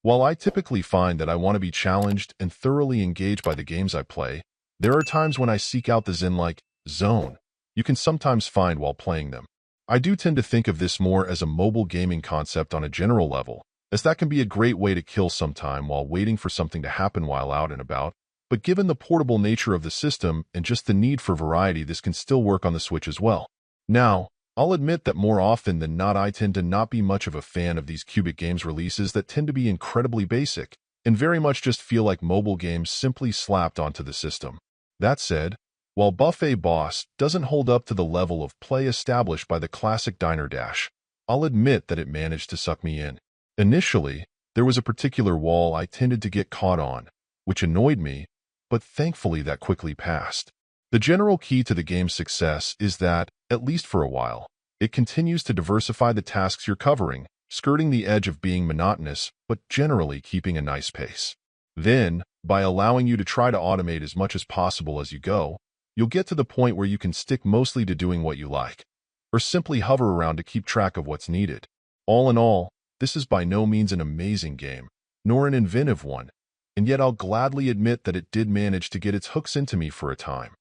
While I typically find that I want to be challenged and thoroughly engaged by the games I play, there are times when I seek out the zen-like zone you can sometimes find while playing them. I do tend to think of this more as a mobile gaming concept on a general level, as that can be a great way to kill some time while waiting for something to happen while out and about. But given the portable nature of the system and just the need for variety, this can still work on the Switch as well. Now, I'll admit that more often than not I tend to not be much of a fan of these cubic games releases that tend to be incredibly basic and very much just feel like mobile games simply slapped onto the system. That said, while Buffet Boss doesn't hold up to the level of play established by the classic Diner Dash, I'll admit that it managed to suck me in. Initially, there was a particular wall I tended to get caught on, which annoyed me, but thankfully that quickly passed. The general key to the game's success is that, at least for a while, it continues to diversify the tasks you're covering, skirting the edge of being monotonous, but generally keeping a nice pace. Then, by allowing you to try to automate as much as possible as you go, you'll get to the point where you can stick mostly to doing what you like, or simply hover around to keep track of what's needed. All in all, this is by no means an amazing game, nor an inventive one, and yet I'll gladly admit that it did manage to get its hooks into me for a time.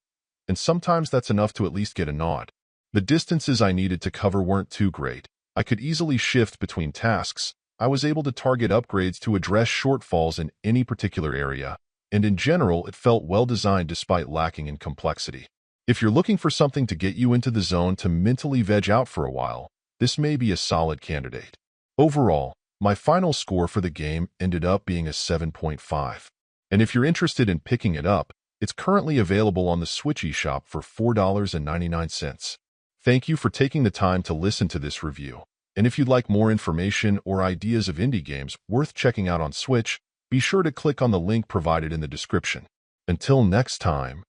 And sometimes that's enough to at least get a nod. The distances I needed to cover weren't too great. I could easily shift between tasks. I was able to target upgrades to address shortfalls in any particular area, and in general, it felt well designed despite lacking in complexity. If you're looking for something to get you into the zone to mentally veg out for a while, this may be a solid candidate. Overall, my final score for the game ended up being a 7.5. And if you're interested in picking it up, it's currently available on the Switch eShop for $4.99. Thank you for taking the time to listen to this review. And if you'd like more information or ideas of indie games worth checking out on Switch, be sure to click on the link provided in the description. Until next time.